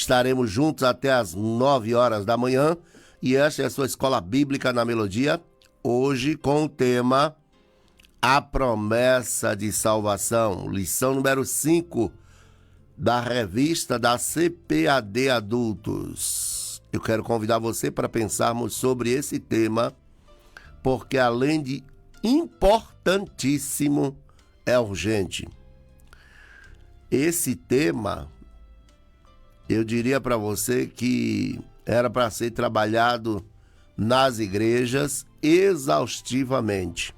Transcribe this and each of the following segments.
Estaremos juntos até às 9 horas da manhã. E esta é a sua Escola Bíblica na Melodia. Hoje com o tema A Promessa de Salvação. Lição número 5 da revista da CPAD Adultos. Eu quero convidar você para pensarmos sobre esse tema, porque além de importantíssimo, é urgente. Esse tema, eu diria para você que era para ser trabalhado nas igrejas exaustivamente.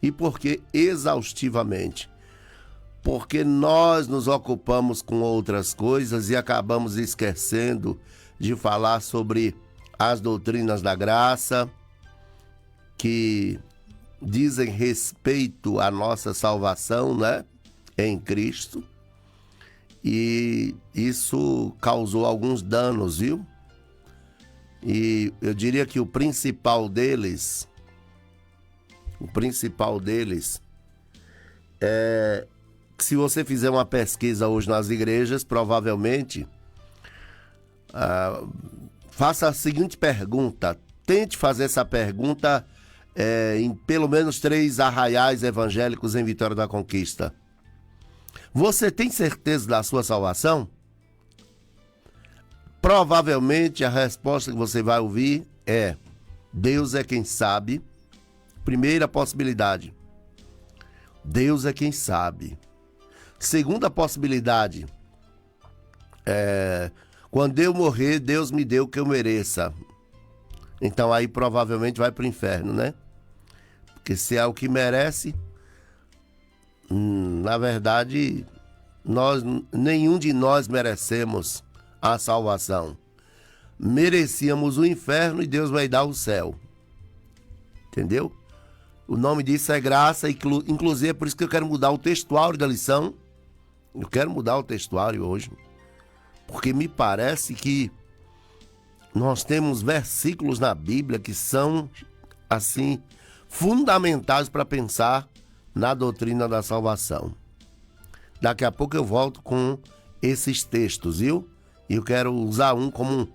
E por que exaustivamente? Porque nós nos ocupamos com outras coisas e acabamos esquecendo de falar sobre as doutrinas da graça, que dizem respeito à nossa salvação, né, em Cristo. E isso causou alguns danos, viu? E eu diria que o principal deles é que, se você fizer uma pesquisa hoje nas igrejas, provavelmente faça a seguinte pergunta. Tente fazer essa pergunta em pelo menos 3 arraiais evangélicos em Vitória da Conquista. Você tem certeza da sua salvação? Provavelmente a resposta que você vai ouvir é: Deus é quem sabe. Primeira possibilidade: Deus é quem sabe. Segunda possibilidade: quando eu morrer, Deus me deu o que eu mereça. Então aí provavelmente vai para o inferno, né? Porque se é o que merece, na verdade, nenhum de nós merecemos a salvação. Merecíamos o inferno e Deus vai dar o céu. Entendeu? O nome disso é graça, inclusive é por isso que eu quero mudar o textuário da lição. Eu quero mudar o textuário hoje, porque me parece que nós temos versículos na Bíblia que são, assim, fundamentais para pensar na doutrina da salvação. Daqui a pouco eu volto com esses textos, viu? E eu quero usar um como um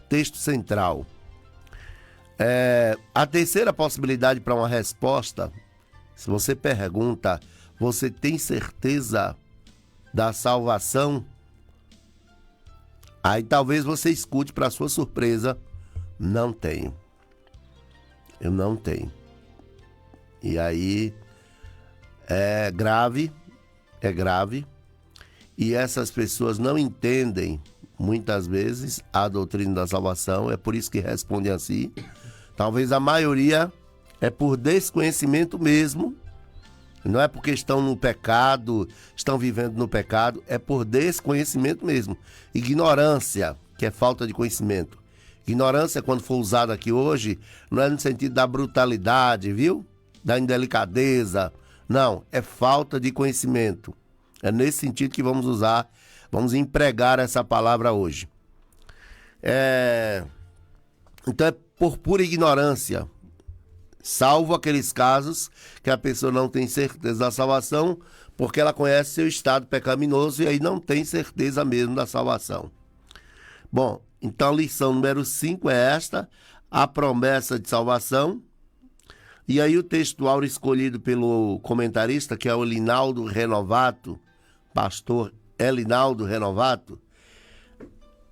texto central. A terceira possibilidade para uma resposta, se você pergunta, você tem certeza da salvação? Aí talvez você escute, para sua surpresa: não tenho. Eu não tenho. E aí é grave. E essas pessoas não entendem, muitas vezes, a doutrina da salvação. É por isso que respondem assim. Talvez a maioria é por desconhecimento mesmo. Não é porque estão no pecado, estão vivendo no pecado, é por desconhecimento mesmo. Ignorância, que é falta de conhecimento. Ignorância, quando for usada aqui hoje, não é no sentido da brutalidade, viu? Da indelicadeza. Não, é falta de conhecimento. É nesse sentido que vamos usar, vamos empregar essa palavra hoje. Então é por pura ignorância. Salvo aqueles casos que a pessoa não tem certeza da salvação, porque ela conhece seu estado pecaminoso e aí não tem certeza mesmo da salvação. Bom, então a lição número 5 é esta: a promessa de salvação. E aí o textual escolhido pelo comentarista, que é o Elinaldo Renovato, pastor Elinaldo Renovato.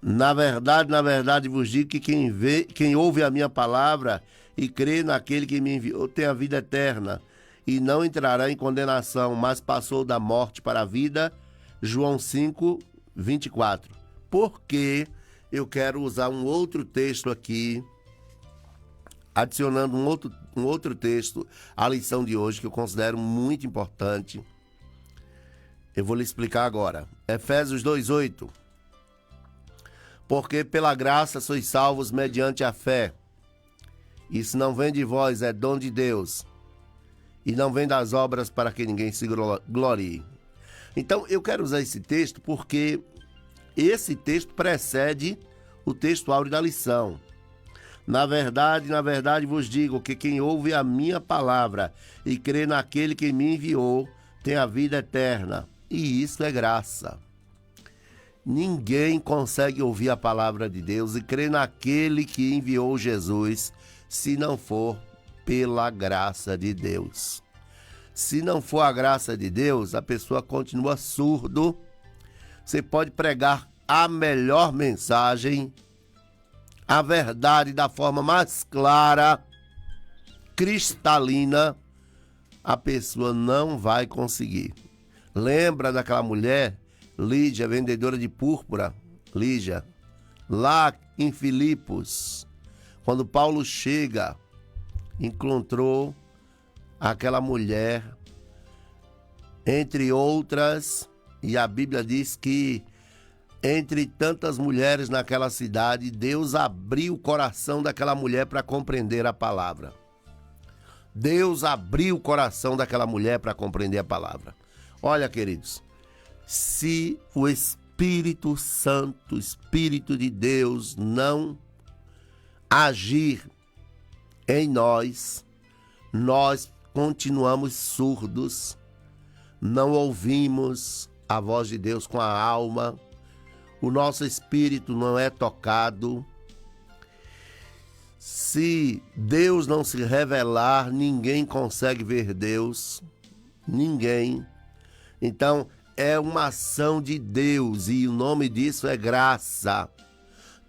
Na verdade vos digo que quem ouve a minha palavra e crê naquele que me enviou tem a vida eterna e não entrará em condenação, mas passou da morte para a vida. João 5, 24. Porque eu quero usar um outro texto aqui, adicionando um outro texto à lição de hoje, que eu considero muito importante. Eu vou lhe explicar agora. Efésios 2:8. Porque pela graça sois salvos mediante a fé. Isso não vem de vós, é dom de Deus. E não vem das obras para que ninguém se glorie. Então eu quero usar esse texto porque esse texto precede o texto áureo da lição. Na verdade vos digo que quem ouve a minha palavra e crê naquele que me enviou tem a vida eterna. E isso é graça. Ninguém consegue ouvir a palavra de Deus e crer naquele que enviou Jesus, se não for pela graça de Deus. Se não for a graça de Deus, a pessoa continua surdo. Você pode pregar a melhor mensagem, a verdade da forma mais clara, cristalina, a pessoa não vai conseguir. Lembra daquela mulher, Lídia, vendedora de púrpura, Lídia, lá em Filipos, quando Paulo chega, encontrou aquela mulher, entre outras, e a Bíblia diz que entre tantas mulheres naquela cidade, Deus abriu o coração daquela mulher para compreender a palavra. Deus abriu o coração daquela mulher para compreender a palavra. Olha, queridos, se o Espírito Santo, o Espírito de Deus, não agir em nós, nós continuamos surdos, não ouvimos a voz de Deus com a alma, o nosso espírito não é tocado. Se Deus não se revelar, ninguém consegue ver Deus, ninguém. Então, é uma ação de Deus e o nome disso é graça.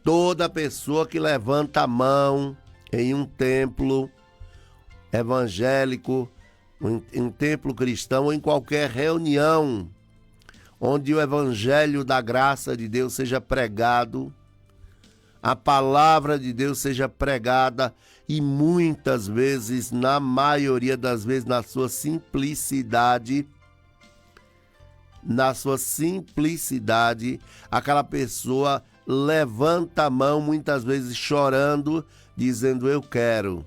Toda pessoa que levanta a mão em um templo evangélico, em um templo cristão, ou em qualquer reunião onde o evangelho da graça de Deus seja pregado, a palavra de Deus seja pregada e muitas vezes, na maioria das vezes, na sua simplicidade, aquela pessoa levanta a mão, muitas vezes chorando, dizendo eu quero.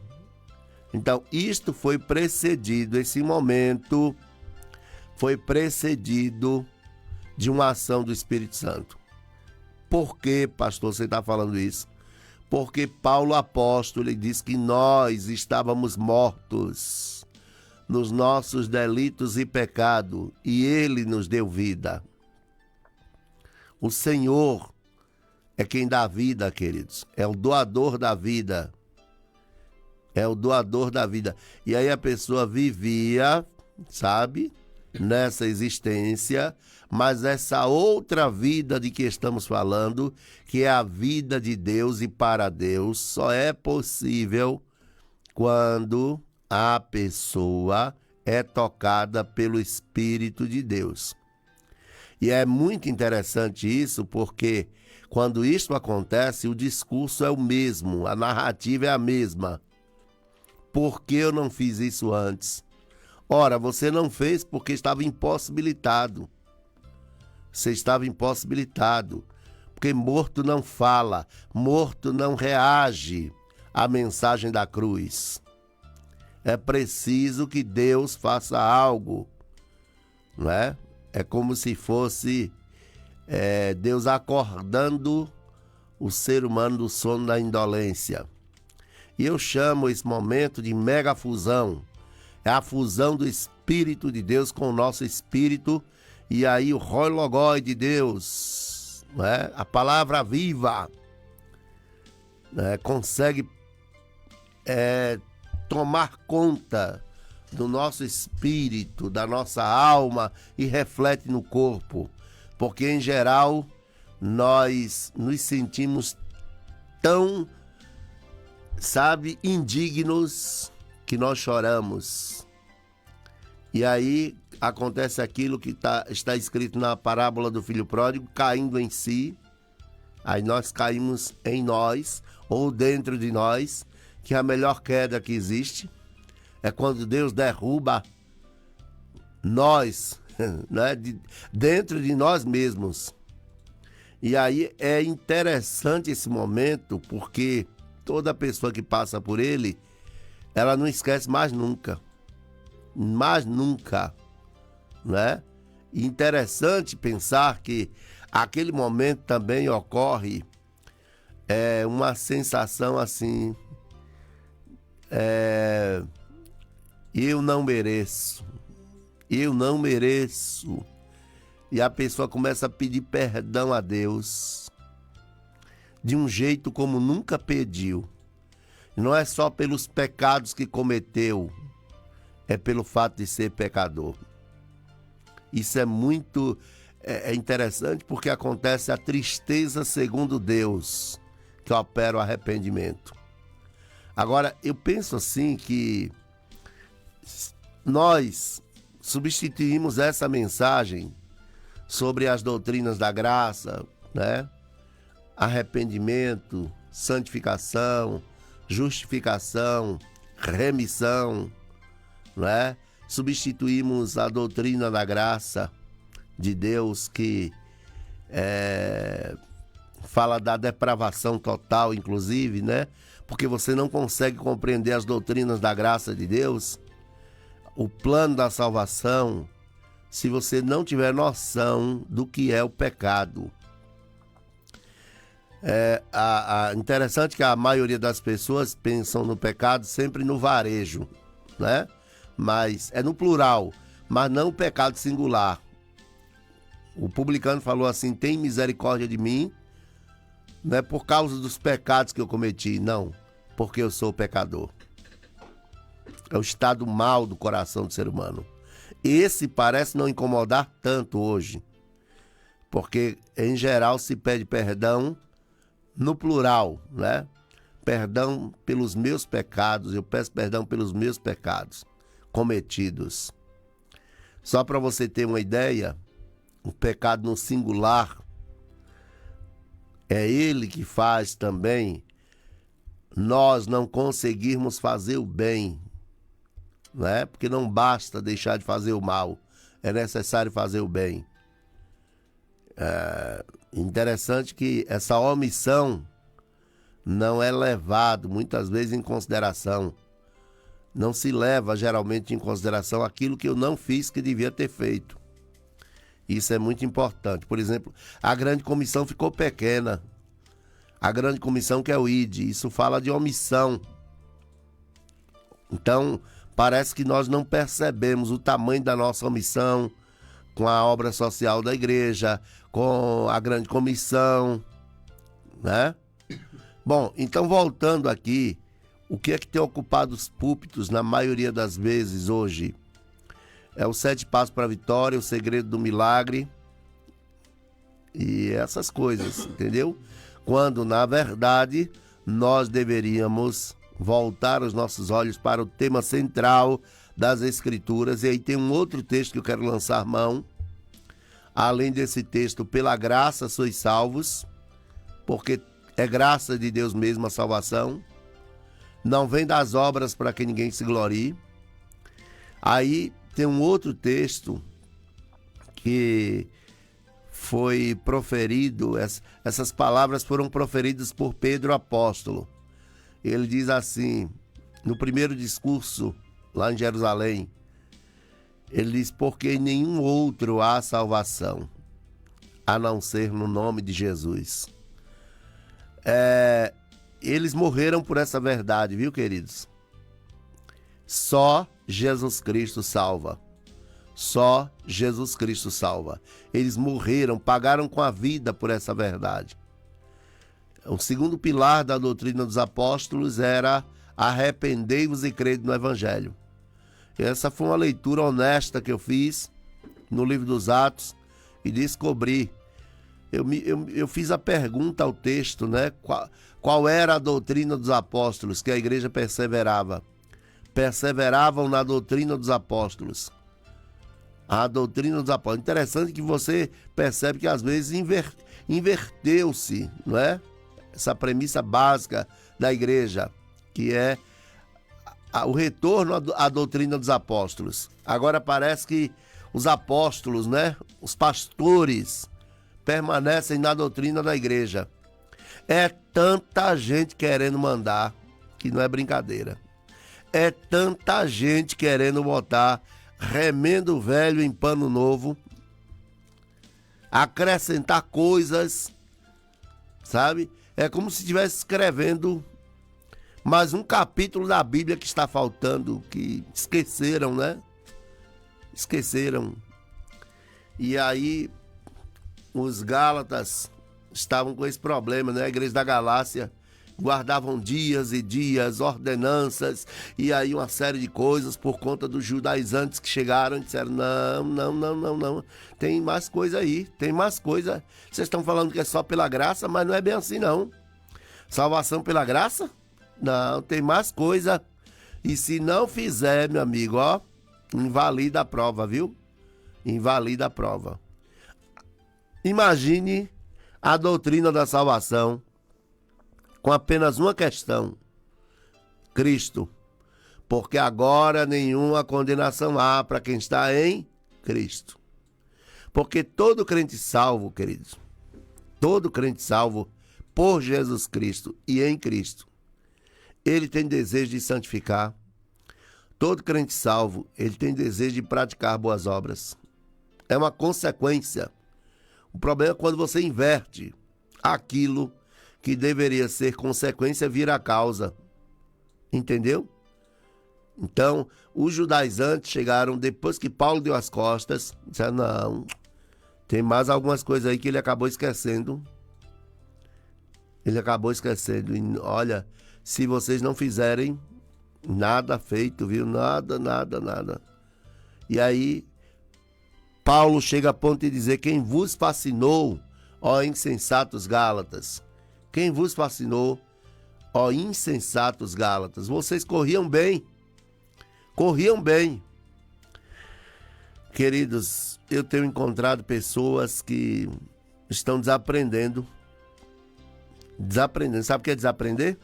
Então, isto foi precedido, esse momento foi precedido de uma ação do Espírito Santo. Por que, pastor, você está falando isso? Porque Paulo apóstolo ele diz que nós estávamos mortos nos nossos delitos e pecado e ele nos deu vida. O Senhor é quem dá vida, queridos. É o doador da vida. É o doador da vida. E aí a pessoa vivia, sabe, nessa existência, mas essa outra vida de que estamos falando, que é a vida de Deus e para Deus, só é possível quando a pessoa é tocada pelo Espírito de Deus. E é muito interessante isso, porque quando isso acontece, o discurso é o mesmo, a narrativa é a mesma. Por que eu não fiz isso antes? Ora, você não fez porque estava impossibilitado. Você estava impossibilitado. Porque morto não fala, morto não reage à mensagem da cruz. É preciso que Deus faça algo, não é? É como se fosse Deus acordando o ser humano do sono da indolência. E eu chamo esse momento de mega fusão. É a fusão do Espírito de Deus com o nosso espírito. E aí o Roi Logoi de Deus, né? A palavra viva, né? Consegue tomar conta do nosso espírito, da nossa alma e reflete no corpo. Porque em geral nós nos sentimos tão, sabe, indignos que nós choramos. E aí acontece aquilo que está escrito na parábola do filho pródigo, caindo em si. Aí nós caímos em nós, ou dentro de nós, que é a melhor queda que existe. É quando Deus derruba nós, né, dentro de nós mesmos. E aí é interessante esse momento, porque toda pessoa que passa por ele, ela não esquece mais nunca. Mais nunca, né? E interessante pensar que aquele momento também ocorre uma sensação assim, eu não mereço, e a pessoa começa a pedir perdão a Deus de um jeito como nunca pediu. Não é só pelos pecados que cometeu, é pelo fato de ser pecador. Isso é muito interessante, porque acontece a tristeza segundo Deus, que opera o arrependimento. Agora, eu penso assim que nós substituímos essa mensagem sobre as doutrinas da graça, né? Arrependimento, santificação, justificação, remissão, né? Substituímos a doutrina da graça de Deus, que fala da depravação total, inclusive, né? Porque você não consegue compreender as doutrinas da graça de Deus, o plano da salvação, se você não tiver noção do que é o pecado. Interessante que a maioria das pessoas pensam no pecado sempre no varejo, né? Mas é no plural, mas não o pecado singular. O publicano falou assim: tem misericórdia de mim, não é por causa dos pecados que eu cometi, não, porque eu sou pecador. É o estado mau do coração do ser humano. Esse parece não incomodar tanto hoje, porque em geral se pede perdão no plural, né? Perdão pelos meus pecados, eu peço perdão pelos meus pecados cometidos. Só para você ter uma ideia, o pecado no singular é ele que faz também nós não conseguirmos fazer o bem, né? Porque não basta deixar de fazer o mal, é necessário fazer o bem. Interessante que essa omissão não é levado muitas vezes em consideração. Não se leva geralmente em consideração aquilo que eu não fiz que devia ter feito. Isso é muito importante. Por exemplo, a grande comissão ficou pequena. A grande comissão, que é o ID, isso fala de omissão. Então, parece que nós não percebemos o tamanho da nossa omissão com a obra social da igreja, com a grande comissão, né? Bom, então voltando aqui, o que é que tem ocupado os púlpitos na maioria das vezes hoje? É os 7 passos para a vitória, o segredo do milagre e essas coisas, entendeu? Quando, na verdade, nós deveríamos voltar os nossos olhos para o tema central das Escrituras. E aí tem um outro texto que eu quero lançar mão. Além desse texto, pela graça sois salvos, porque é graça de Deus mesmo a salvação. Não vem das obras para que ninguém se glorie. Aí tem um outro texto que foi proferido, essas palavras foram proferidas por Pedro apóstolo. Ele diz assim, no primeiro discurso lá em Jerusalém, ele diz: porque em nenhum outro há salvação, a não ser no nome de Jesus. Eles morreram por essa verdade, viu, queridos? Só Jesus Cristo salva. Só Jesus Cristo salva. Eles morreram, pagaram com a vida por essa verdade. O segundo pilar da doutrina dos apóstolos era arrependei-vos e crede no Evangelho. Essa foi uma leitura honesta que eu fiz no livro dos Atos e descobri. Eu fiz a pergunta ao texto, né? Qual era a doutrina dos apóstolos que a igreja perseverava? Perseveravam na doutrina dos apóstolos. A doutrina dos apóstolos. Interessante que você percebe que às vezes inverteu-se, não é? Essa premissa básica da igreja, que é o retorno à doutrina dos apóstolos. Agora parece que os apóstolos, né? Os pastores permanecem na doutrina da igreja. É tanta gente querendo mandar, que não é brincadeira. É tanta gente querendo botar remendo velho em pano novo, acrescentar coisas, sabe? É como se estivesse escrevendo mais um capítulo da Bíblia que está faltando, que esqueceram, né? Esqueceram. E aí os Gálatas estavam com esse problema, né? A igreja da Galácia guardavam dias e dias, ordenanças, e aí uma série de coisas por conta dos judaizantes que chegaram e disseram, não, tem mais coisa aí, tem mais coisa. Vocês estão falando que é só pela graça, mas não é bem assim não. Salvação pela graça? Não, tem mais coisa. E se não fizer, meu amigo, ó, invalida a prova, viu? Invalida a prova. Imagine a doutrina da salvação com apenas uma questão: Cristo. Porque agora nenhuma condenação há para quem está em Cristo. Porque todo crente salvo, queridos, todo crente salvo por Jesus Cristo e em Cristo, ele tem desejo de santificar. Todo crente salvo, ele tem desejo de praticar boas obras. É uma consequência. O problema é quando você inverte aquilo que deveria ser consequência, vira causa. Entendeu? Então, os judaizantes chegaram depois que Paulo deu as costas, disseram, não, tem mais algumas coisas aí que ele acabou esquecendo. Ele acabou esquecendo. E, olha, se vocês não fizerem, nada feito, viu? Nada. E aí, Paulo chega a ponto de dizer, quem vos fascinou, ó insensatos Gálatas? Quem vos fascinou, ó insensatos Gálatas? Vocês corriam bem. Queridos, eu tenho encontrado pessoas que estão desaprendendo. Sabe o que é desaprender?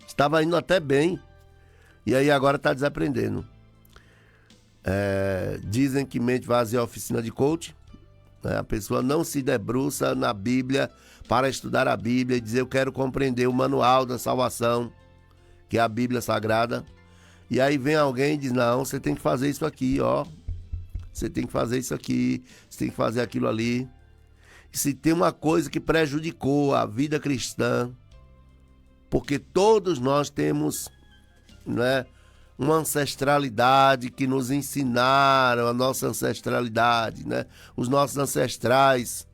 Estava indo até bem, e aí agora está desaprendendo. Dizem que mente vazia é oficina de coach. A pessoa não se debruça na Bíblia para estudar a Bíblia e dizer, eu quero compreender o manual da salvação, que é a Bíblia Sagrada. E aí vem alguém e diz, não, você tem que fazer isso aqui, ó. Você tem que fazer isso aqui, você tem que fazer aquilo ali. E se tem uma coisa que prejudicou a vida cristã, porque todos nós temos, né, uma ancestralidade que nos ensinaram, a nossa ancestralidade, né? Os nossos ancestrais,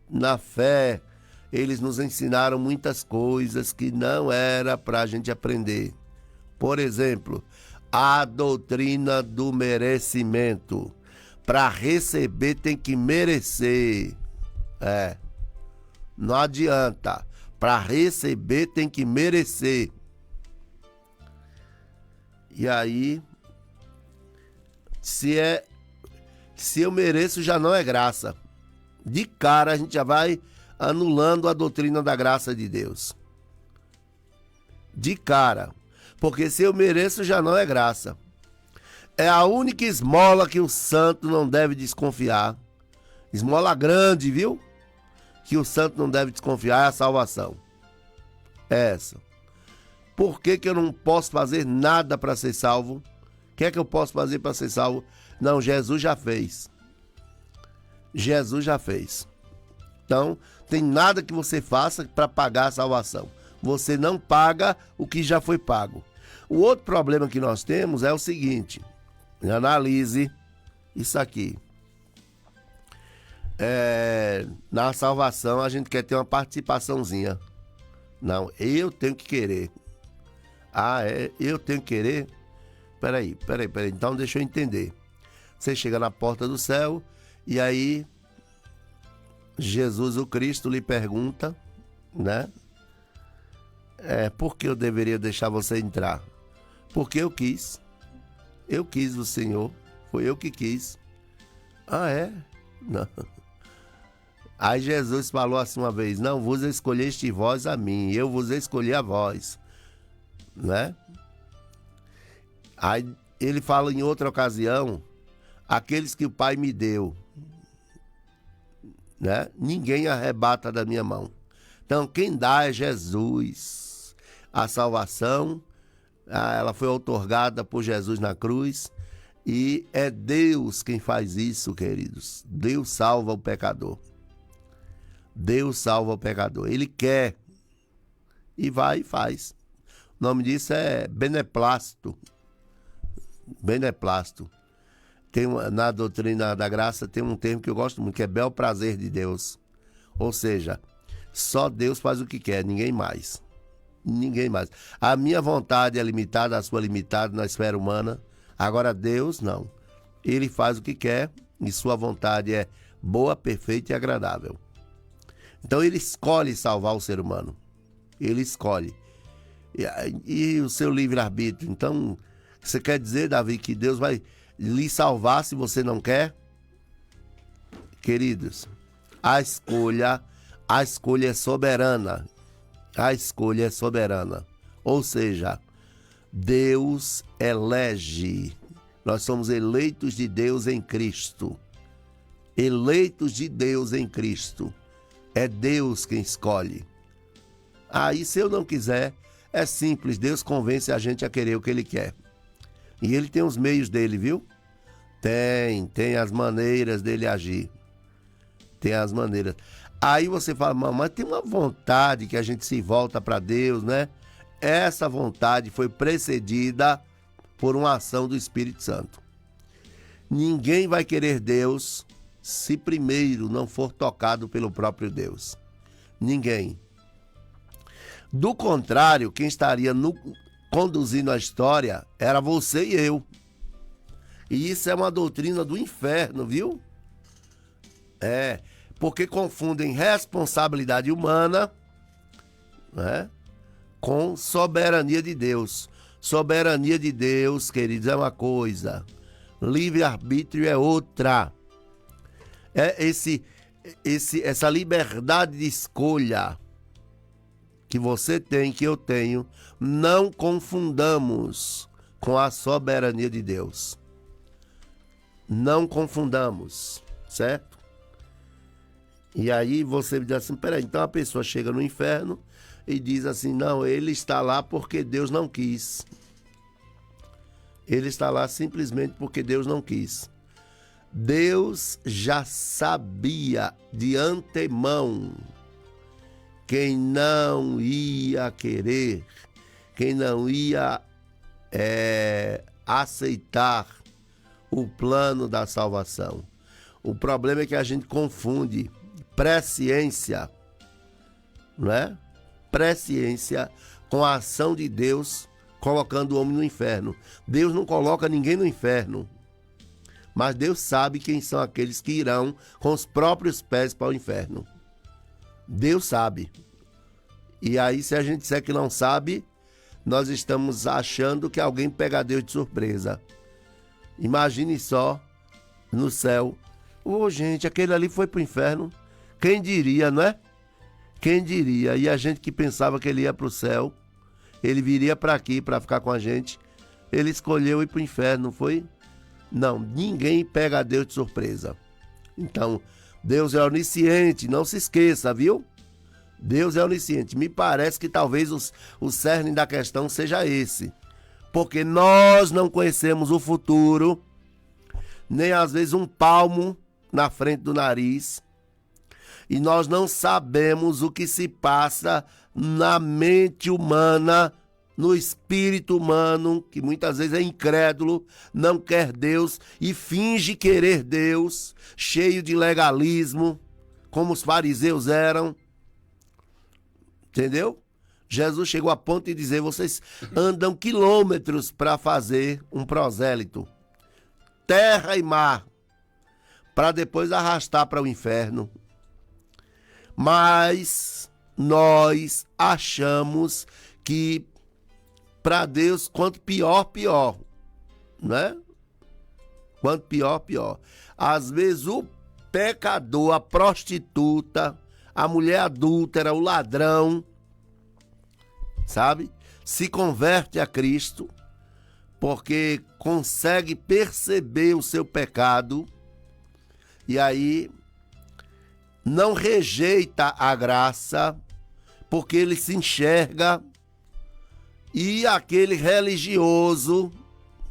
na fé, eles nos ensinaram muitas coisas que não era para a gente aprender. Por exemplo, a doutrina do merecimento. Para receber tem que merecer. Não adianta. Para receber tem que merecer. E aí, se eu mereço, já não é graça. De cara a gente já vai anulando a doutrina da graça de Deus. De cara. Porque se eu mereço, já não é graça. É a única esmola que o santo não deve desconfiar. Esmola grande, viu? Que o santo não deve desconfiar é a salvação. É essa. Por que eu não posso fazer nada para ser salvo? O que é que eu posso fazer para ser salvo? Não, Jesus já fez. Jesus já fez. Então, tem nada que você faça para pagar a salvação. Você não paga o que já foi pago. O outro problema que nós temos é o seguinte. Analise isso aqui. Na salvação a gente quer ter uma participaçãozinha. Não, eu tenho que querer. Eu tenho que querer? Peraí. Então deixa eu entender. Você chega na porta do céu e aí Jesus, o Cristo, lhe pergunta, né? Por que eu deveria deixar você entrar? Porque eu quis. Eu quis o Senhor. Foi eu que quis. Não. Aí Jesus falou assim uma vez, não vos escolheste vós a mim, eu vos escolhi a vós. Né? Aí ele fala em outra ocasião, aqueles que o Pai me deu, né? Ninguém arrebata da minha mão. Então quem dá é Jesus. A salvação, ela foi outorgada por Jesus na cruz e é Deus quem faz isso, queridos. Deus salva o pecador. Deus salva o pecador. Ele quer e vai e faz. O nome disso é beneplácito. Beneplácito. Na doutrina da graça tem um termo que eu gosto muito, que é bel prazer de Deus. Ou seja, só Deus faz o que quer, ninguém mais. Ninguém mais. A minha vontade é limitada, a sua limitada na esfera humana. Agora Deus não. Ele faz o que quer e sua vontade é boa, perfeita e agradável. Então ele escolhe salvar o ser humano. Ele escolhe. E o seu livre-arbítrio. Então, você quer dizer, Davi, que Deus vai lhe salvar se você não quer? Queridos, a escolha é soberana. A escolha é soberana. Ou seja, Deus elege. Nós somos eleitos de Deus em Cristo. Eleitos de Deus em Cristo. É Deus quem escolhe. Aí, se eu não quiser, é simples. Deus convence a gente a querer o que Ele quer. E Ele tem os meios dele, viu? Tem as maneiras dele agir. Tem as maneiras. Aí você fala, mas tem uma vontade que a gente se volta para Deus, né? Essa vontade foi precedida por uma ação do Espírito Santo. Ninguém vai querer Deus se primeiro não for tocado pelo próprio Deus. Ninguém. Do contrário, quem estaria conduzindo a história era você e eu. E isso é uma doutrina do inferno, viu? Porque confundem responsabilidade humana, né, com soberania de Deus. Soberania de Deus, queridos, é uma coisa. Livre-arbítrio é outra. Essa liberdade de escolha que você tem, que eu tenho, não confundamos com a soberania de Deus. Não confundamos, certo? E aí você diz assim, peraí, então a pessoa chega no inferno e diz assim, não, ele está lá porque Deus não quis. Ele está lá simplesmente porque Deus não quis. Deus já sabia de antemão quem não ia querer, quem não ia aceitar o plano da salvação. O problema é que a gente confunde presciência, não é? Presciência com a ação de Deus colocando o homem no inferno. Deus não coloca ninguém no inferno, mas Deus sabe quem são aqueles que irão com os próprios pés para o inferno. Deus sabe. E aí, se a gente disser que não sabe, nós estamos achando que alguém pega Deus de surpresa. Imagine só, no céu, gente, aquele ali foi para o inferno. Quem diria, não é? Quem diria? E a gente que pensava que ele ia para o céu, ele viria para aqui para ficar com a gente, ele escolheu ir para o inferno, não foi? Não, ninguém pega Deus de surpresa. Então, Deus é onisciente, não se esqueça, viu? Deus é onisciente. Me parece que talvez o cerne da questão seja esse. Porque nós não conhecemos o futuro, nem às vezes um palmo na frente do nariz. E nós não sabemos o que se passa na mente humana, no espírito humano, que muitas vezes é incrédulo, não quer Deus e finge querer Deus, cheio de legalismo, como os fariseus eram. Entendeu? Jesus chegou a ponto de dizer, vocês andam quilômetros para fazer um prosélito, terra e mar, para depois arrastar para o inferno. Mas nós achamos que para Deus, quanto pior, pior, né? Quanto pior, pior. Às vezes o pecador, a prostituta, a mulher adúltera, o ladrão, sabe? Se converte a Cristo porque consegue perceber o seu pecado e aí não rejeita a graça porque ele se enxerga. E aquele religioso,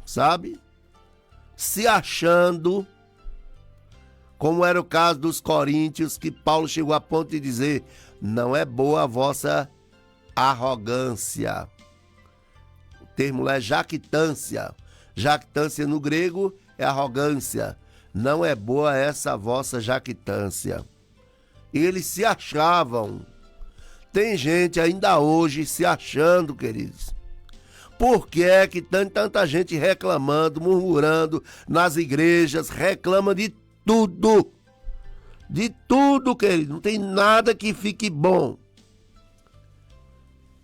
sabe? Se achando, como era o caso dos coríntios, que Paulo chegou a ponto de dizer, não é boa a vossa arrogância. O termo é jactância. Jactância no grego é arrogância. Não é boa essa vossa jactância. Eles se achavam. Tem gente ainda hoje se achando, queridos. Por que é que tem tanta gente reclamando, murmurando nas igrejas, reclama de tudo? De tudo, querido. Não tem nada que fique bom.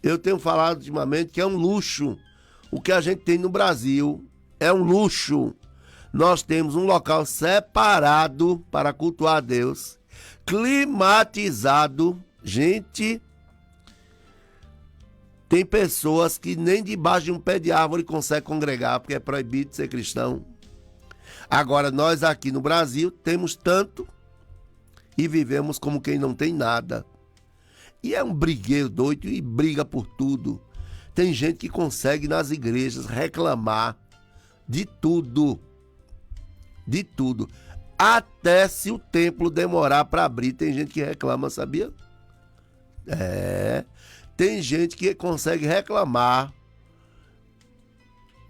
Eu tenho falado ultimamente que é um luxo. O que a gente tem no Brasil é um luxo. Nós temos um local separado para cultuar a Deus, climatizado. Gente, tem pessoas que nem debaixo de um pé de árvore conseguem congregar, porque é proibido ser cristão. Agora, nós aqui no Brasil temos tanto e vivemos como quem não tem nada. E é um brigueiro doido e briga por tudo. Tem gente que consegue nas igrejas reclamar de tudo. De tudo. Até se o templo demorar para abrir, tem gente que reclama, sabia? Tem gente que consegue reclamar.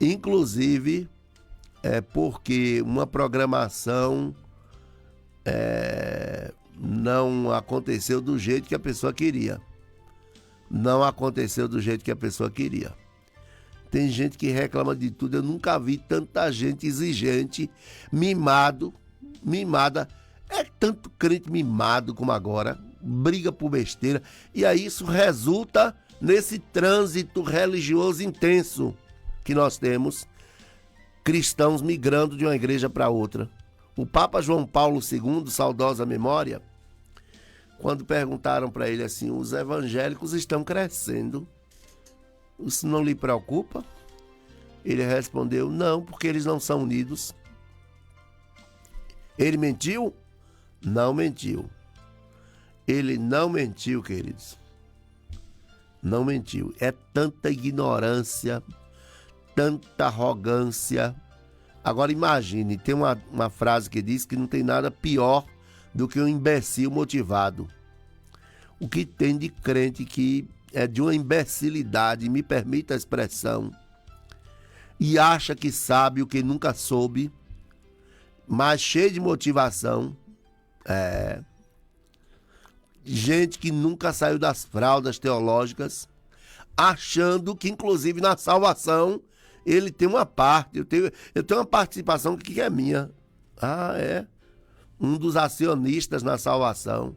Inclusive, porque uma programação não aconteceu do jeito que a pessoa queria. Não aconteceu do jeito que a pessoa queria. Tem gente que reclama de tudo. Eu nunca vi tanta gente exigente, mimada. É tanto crente mimado como agora, briga por besteira. E aí isso resulta nesse trânsito religioso intenso que nós temos, cristãos migrando de uma igreja para outra. O Papa João Paulo II, saudosa memória, quando perguntaram para ele assim, os evangélicos estão crescendo, isso não lhe preocupa? Ele respondeu, não, porque eles não são unidos. Ele mentiu? Não mentiu. Ele não mentiu, queridos. Não mentiu. É tanta ignorância, tanta arrogância. Agora imagine, tem uma frase que diz que não tem nada pior do que um imbecil motivado. O que tem de crente que é de uma imbecilidade, me permita a expressão, e acha que sabe o que nunca soube, mas cheio de motivação. Gente que nunca saiu das fraldas teológicas, achando que inclusive na salvação ele tem uma parte, eu tenho uma participação que é minha. Um dos acionistas na salvação.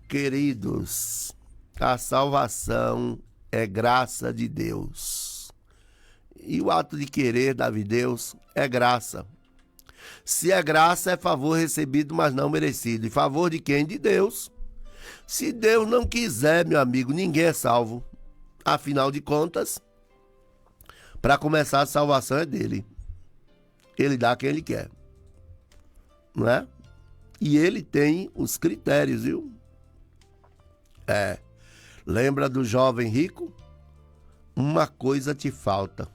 Queridos, a salvação é graça de Deus. E o ato de querer, Davi, Deus, é graça. Se é graça, é favor recebido, mas não merecido. E favor de quem? De Deus. Se Deus não quiser, meu amigo, ninguém é salvo. Afinal de contas, para começar, a salvação é dele. Ele dá quem ele quer. Não é? E ele tem os critérios, viu? Lembra do jovem rico? Uma coisa te falta.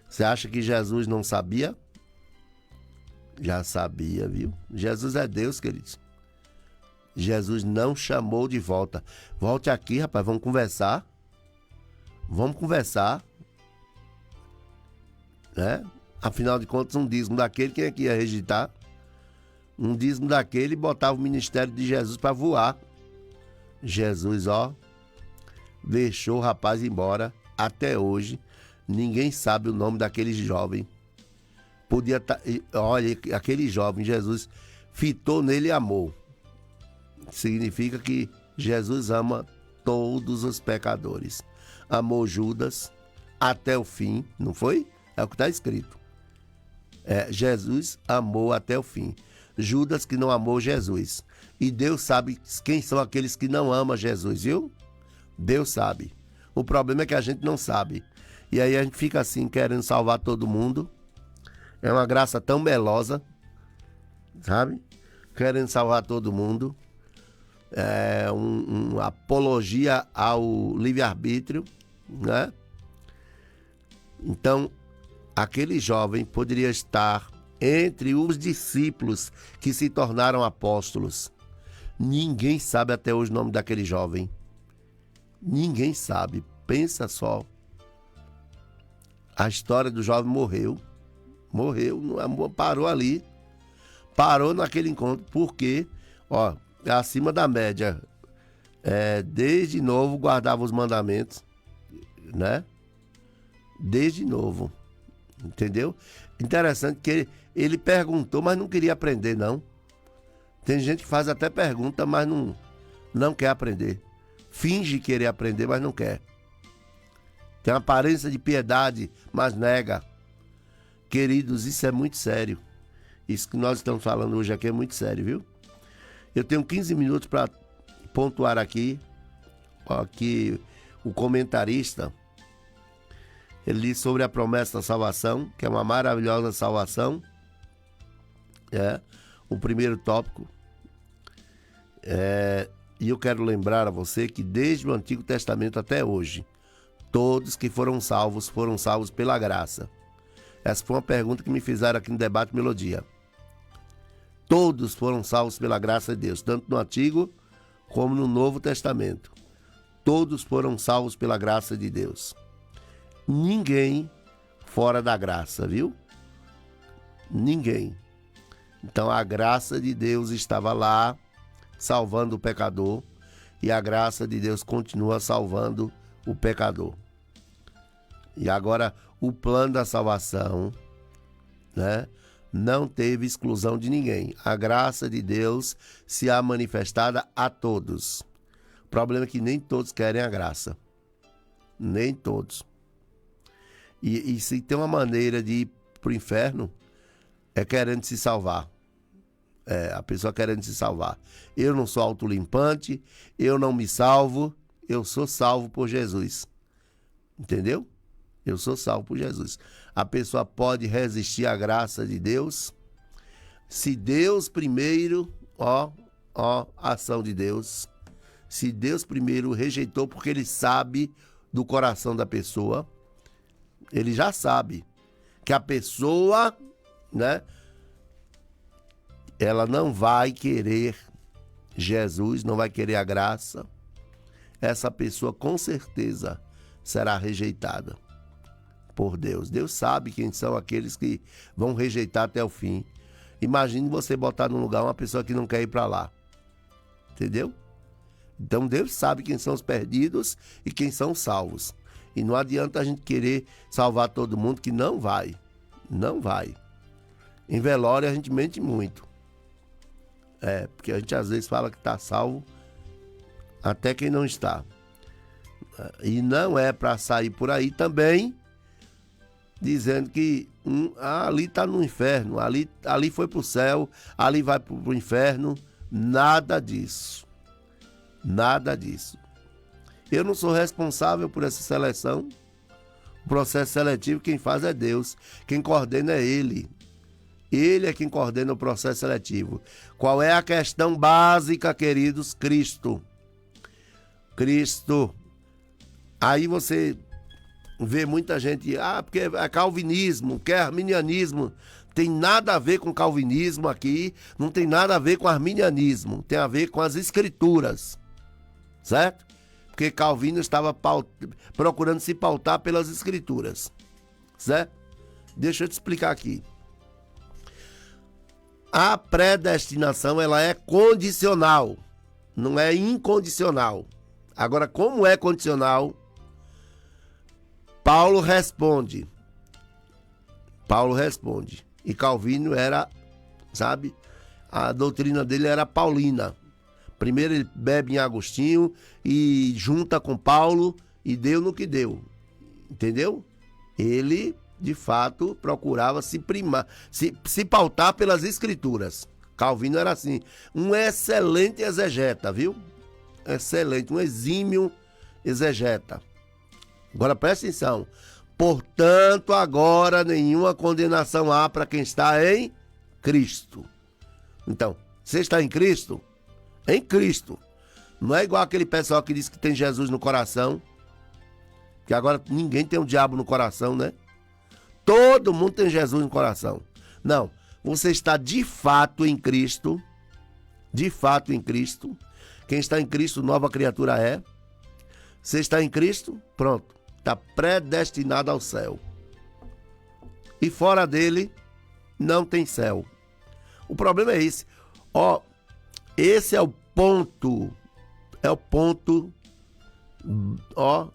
Você acha que Jesus não sabia? Já sabia, viu? Jesus é Deus, queridos. Jesus não chamou de volta. Volte aqui, rapaz, vamos conversar. Vamos conversar. Afinal de contas, um dízimo daquele, quem é que ia rejeitar? Um dízimo daquele botava o ministério de Jesus para voar. Jesus, deixou o rapaz embora. Até hoje, ninguém sabe o nome daquele jovem. Podia estar... Olha, aquele jovem, Jesus fitou nele e amou. Significa que Jesus ama todos os pecadores. Amou Judas até o fim, não foi? É o que está escrito. Jesus amou até o fim. Judas que não amou Jesus. E Deus sabe quem são aqueles que não amam Jesus, viu? Deus sabe. O problema é que a gente não sabe. E aí a gente fica assim, querendo salvar todo mundo. É uma graça tão melosa, sabe? Querendo salvar todo mundo. É uma apologia ao livre-arbítrio, né? Então, aquele jovem poderia estar entre os discípulos que se tornaram apóstolos. Ninguém sabe até hoje o nome daquele jovem. Ninguém sabe. Pensa só. A história do jovem morreu. Morreu, parou ali. Parou naquele encontro, porque, ó, é acima da média. Desde novo guardava os mandamentos, né? Desde novo. Entendeu? Interessante que ele perguntou, mas não queria aprender, não. Tem gente que faz até pergunta, mas não quer aprender. Finge querer aprender, mas não quer. Tem uma aparência de piedade, mas nega. Queridos, isso é muito sério. Isso que nós estamos falando hoje aqui é muito sério, viu? Eu tenho 15 minutos para pontuar aqui. Ó, que o comentarista, ele diz sobre a promessa da salvação, que é uma maravilhosa salvação. O primeiro tópico. E eu quero lembrar a você que desde o Antigo Testamento até hoje, todos que foram salvos pela graça. Essa foi uma pergunta que me fizeram aqui no Debate Melodia. Todos foram salvos pela graça de Deus, tanto no Antigo como no Novo Testamento. Todos foram salvos pela graça de Deus. Ninguém fora da graça, viu? Ninguém. Então a graça de Deus estava lá, salvando o pecador, e a graça de Deus continua salvando o pecador. E agora o plano da salvação, né, não teve exclusão de ninguém. A graça de Deus se há manifestada a todos. O problema é que nem todos querem a graça. Nem todos. E se tem uma maneira de ir para o inferno, é querendo se salvar. A pessoa querendo se salvar. Eu não sou autolimpante, eu não me salvo, eu sou salvo por Jesus. Entendeu? Eu sou salvo por Jesus. A pessoa pode resistir à graça de Deus se Deus primeiro, ação de Deus. Se Deus primeiro rejeitou, porque ele sabe do coração da pessoa, ele já sabe que a pessoa, né, ela não vai querer Jesus, não vai querer a graça. Essa pessoa com certeza será rejeitada por Deus. Deus sabe quem são aqueles que vão rejeitar até o fim. Imagine você botar num lugar uma pessoa que não quer ir para lá. Entendeu? Então Deus sabe quem são os perdidos e quem são os salvos. E não adianta a gente querer salvar todo mundo, que não vai. Não vai. Em velório a gente mente muito. Porque a gente às vezes fala que está salvo até quem não está. E não é para sair por aí também dizendo que ali está no inferno, ali foi para o céu, ali vai para o inferno. Nada disso. Nada disso. Eu não sou responsável por essa seleção. O processo seletivo quem faz é Deus. Quem coordena é Ele. Ele é quem coordena o processo seletivo. Qual é a questão básica, queridos? Cristo. Cristo. Aí você vê muita gente, porque é calvinismo, que é arminianismo. Tem nada a ver com calvinismo aqui, não tem nada a ver com arminianismo, tem a ver com as escrituras, certo? Porque Calvino estava procurando se pautar pelas escrituras, certo? Deixa eu te explicar aqui. A predestinação, ela é condicional, não é incondicional. Agora, como é condicional, Paulo responde. E Calvino era, sabe, a doutrina dele era paulina. Primeiro ele bebe em Agostinho e junta com Paulo e deu no que deu. Entendeu? Ele, de fato, procurava se pautar pelas escrituras. Calvino era assim, um excelente exegeta, viu? Excelente, um exímio exegeta. Agora presta atenção. Portanto, agora nenhuma condenação há para quem está em Cristo. Então, você está em Cristo? Em Cristo. Não é igual aquele pessoal que diz que tem Jesus no coração. Que agora ninguém tem o diabo no coração, né? Todo mundo tem Jesus no coração. Não. Você está de fato em Cristo. De fato em Cristo. Quem está em Cristo, nova criatura é. Você está em Cristo? Pronto. Está predestinado ao céu. E fora dele, não tem céu. O problema é esse. Ó, esse é o ponto, ó,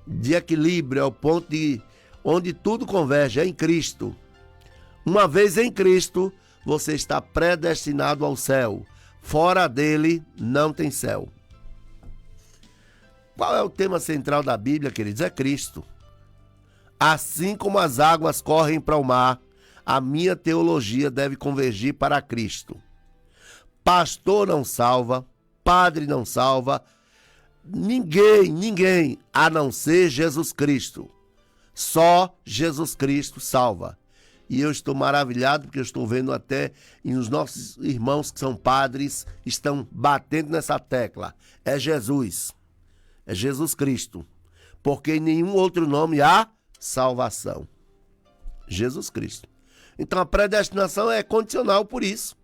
de equilíbrio, é o ponto de onde tudo converge, é em Cristo. Uma vez em Cristo, você está predestinado ao céu. Fora dele, não tem céu. Qual é o tema central da Bíblia, queridos? É Cristo. Assim como as águas correm para o mar, a minha teologia deve convergir para Cristo. Pastor não salva, padre não salva, ninguém, a não ser Jesus Cristo. Só Jesus Cristo salva. E eu estou maravilhado porque eu estou vendo até e os nossos irmãos que são padres estão batendo nessa tecla. É Jesus Cristo, porque em nenhum outro nome há salvação. Jesus Cristo. Então a predestinação é condicional por isso.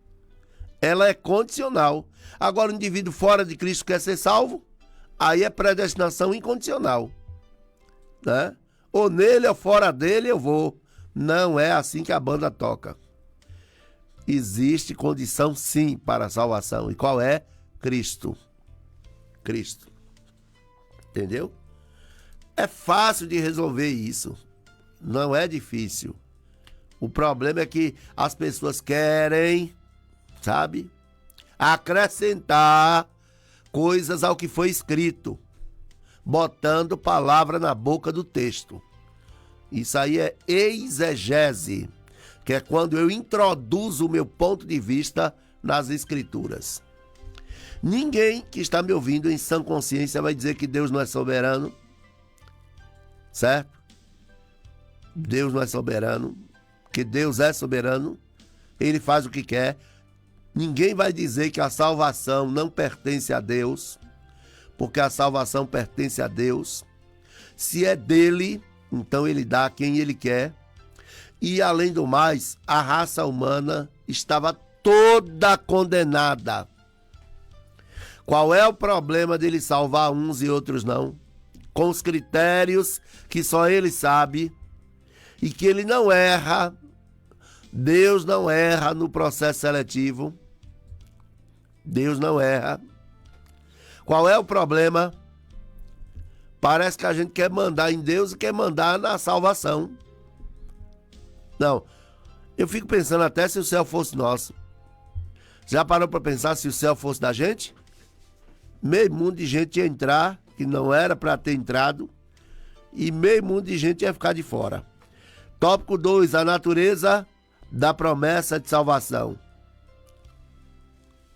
Ela é condicional. Agora o indivíduo fora de Cristo quer ser salvo, aí é predestinação incondicional, né? Ou nele ou fora dele eu vou. Não é assim que a banda toca. Existe condição sim para a salvação. E qual é? Cristo. Cristo. Entendeu? É fácil de resolver isso. Não é difícil. O problema é que as pessoas querem, sabe, acrescentar coisas ao que foi escrito, botando palavra na boca do texto. Isso aí é exegese, que é quando eu introduzo o meu ponto de vista nas escrituras. Ninguém que está me ouvindo em sã consciência vai dizer que Deus não é soberano, certo? Deus não é soberano, que Deus é soberano, ele faz o que quer. Ninguém vai dizer que a salvação não pertence a Deus, porque a salvação pertence a Deus. Se é dele, então ele dá a quem ele quer. E além do mais, a raça humana estava toda condenada. Qual é o problema dele salvar uns e outros não? Com os critérios que só ele sabe e que ele não erra. Deus não erra no processo seletivo. Deus não erra. Qual é o problema? Parece que a gente quer mandar em Deus e quer mandar na salvação. Não. Eu fico pensando até se o céu fosse nosso. Já parou para pensar se o céu fosse da gente? Meio mundo de gente ia entrar, que não era para ter entrado, e meio mundo de gente ia ficar de fora. Tópico 2, a natureza da promessa de salvação.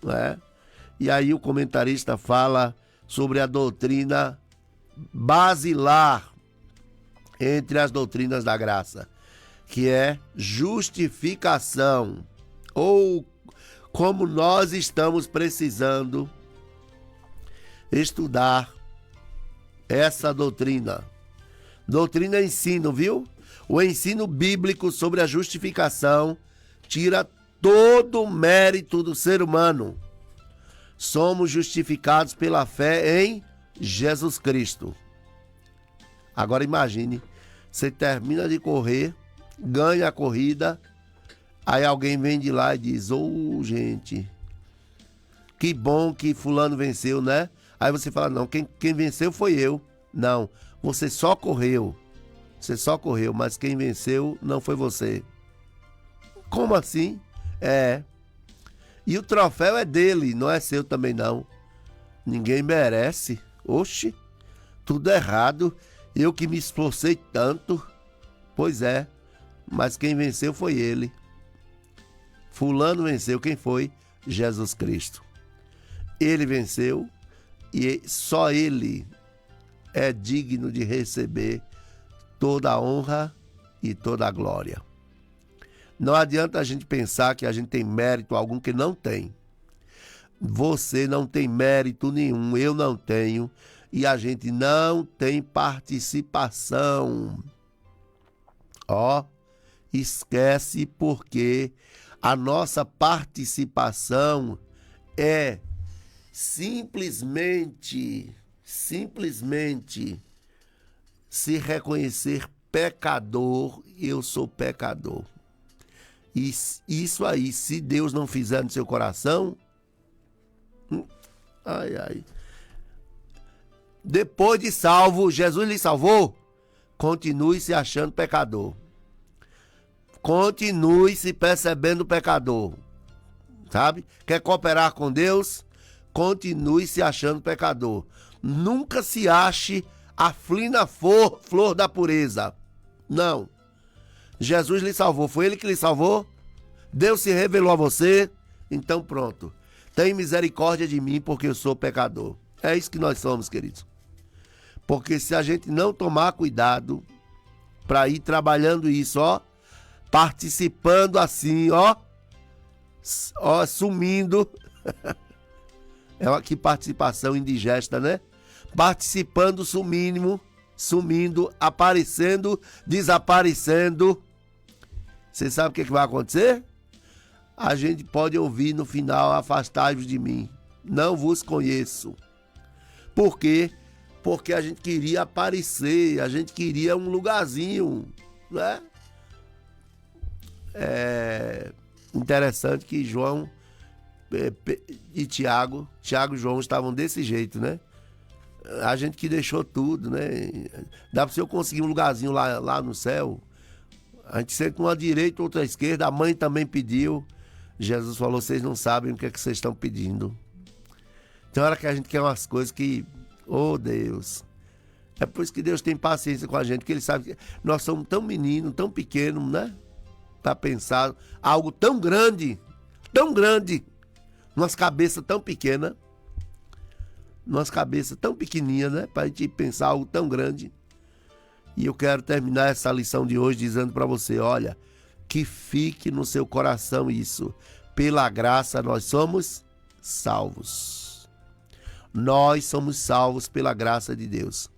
Não é? E aí o comentarista fala sobre a doutrina basilar entre as doutrinas da graça, que é justificação, ou como nós estamos precisando estudar essa doutrina. Doutrina é ensino, viu? O ensino bíblico sobre a justificação tira todo o mérito do ser humano. Somos justificados pela fé em Jesus Cristo. Agora imagine, você termina de correr, ganha a corrida, aí alguém vem de lá e diz: ô, gente, que bom que fulano venceu, né? Aí você fala: não, quem venceu foi eu. Não, você só correu. Você só correu, mas quem venceu não foi você. Como assim? É. E o troféu é dele, não é seu também não. Ninguém merece. Oxe, tudo errado. Eu que me esforcei tanto. Pois é, mas quem venceu foi ele. Fulano venceu, quem foi? Jesus Cristo. Ele venceu e só ele é digno de receber toda a honra e toda a glória. Não adianta a gente pensar que a gente tem mérito algum, que não tem. Você não tem mérito nenhum, eu não tenho, e a gente não tem participação. Ó, esquece, porque a nossa participação é simplesmente se reconhecer pecador. Eu sou pecador. E isso aí, se Deus não fizer no seu coração, ai. Depois de salvo, Jesus lhe salvou, continue se achando pecador. Continue se percebendo pecador. Sabe? Quer cooperar com Deus? Continue se achando pecador. Nunca se ache a fina flor da pureza. Não. Jesus lhe salvou. Foi ele que lhe salvou? Deus se revelou a você? Então pronto. Tem misericórdia de mim porque eu sou pecador. É isso que nós somos, queridos. Porque se a gente não tomar cuidado para ir trabalhando isso, participando assim, sumindo. É uma que participação indigesta, né? Participando, sumindo, aparecendo, desaparecendo. Você sabe o que vai acontecer? A gente pode ouvir no final: afastai-vos de mim, não vos conheço. Por quê? Porque a gente queria aparecer, a gente queria um lugarzinho, né? É interessante que João e Tiago e João estavam desse jeito, né? A gente que deixou tudo, né? Dá para eu conseguir um lugarzinho lá no céu. A gente senta uma à direita, outra à esquerda. A mãe também pediu. Jesus falou: vocês não sabem o que é que vocês estão pedindo. Tem hora que a gente quer umas coisas que, oh Deus. É por isso que Deus tem paciência com a gente, porque Ele sabe que nós somos tão meninos, tão pequenos, né? Para pensar algo tão grande, nossa cabeça tão pequena, nossa cabeça tão pequenininha, né? Para a gente pensar algo tão grande. E eu quero terminar essa lição de hoje dizendo para você: olha, que fique no seu coração isso. Pela graça nós somos salvos. Nós somos salvos pela graça de Deus.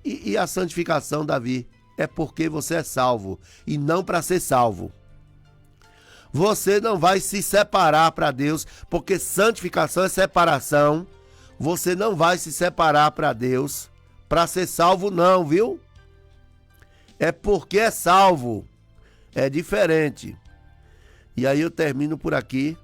E a santificação, Davi, é porque você é salvo e não para ser salvo. Você não vai se separar para Deus, porque santificação é separação. Você não vai se separar para Deus para ser salvo, não, viu? É porque é salvo. É diferente. E aí eu termino por aqui,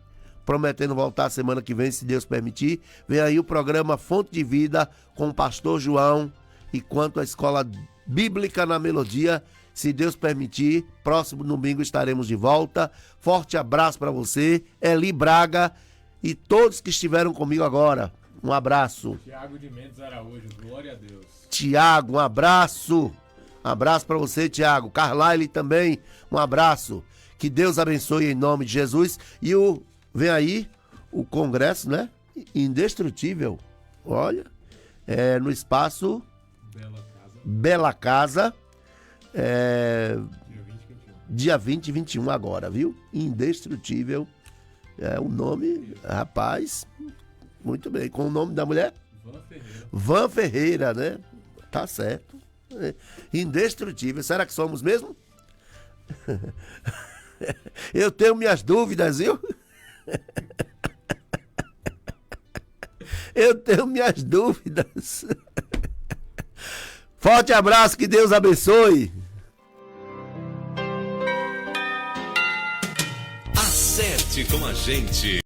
prometendo voltar semana que vem, se Deus permitir. Vem aí o programa Fonte de Vida com o pastor João e quanto à Escola Bíblica na Melodia. Se Deus permitir, próximo domingo estaremos de volta. Forte abraço para você, Eli Braga e todos que estiveram comigo agora. Um abraço. Tiago de Mendes Araújo, glória a Deus. Tiago, um abraço. Um abraço para você, Tiago. Carlyle também, um abraço. Que Deus abençoe em nome de Jesus. E vem aí o congresso, né? Indestrutível. Olha, no espaço Bela Casa. Dia 20 e 21 agora, viu? Indestrutível. É o nome, rapaz, muito bem. Com o nome da mulher? Van Ferreira, né? Tá certo. Indestrutível. Será que somos mesmo? Eu tenho minhas dúvidas, viu? Eu tenho minhas dúvidas. Forte abraço, que Deus abençoe. Acerte com a gente.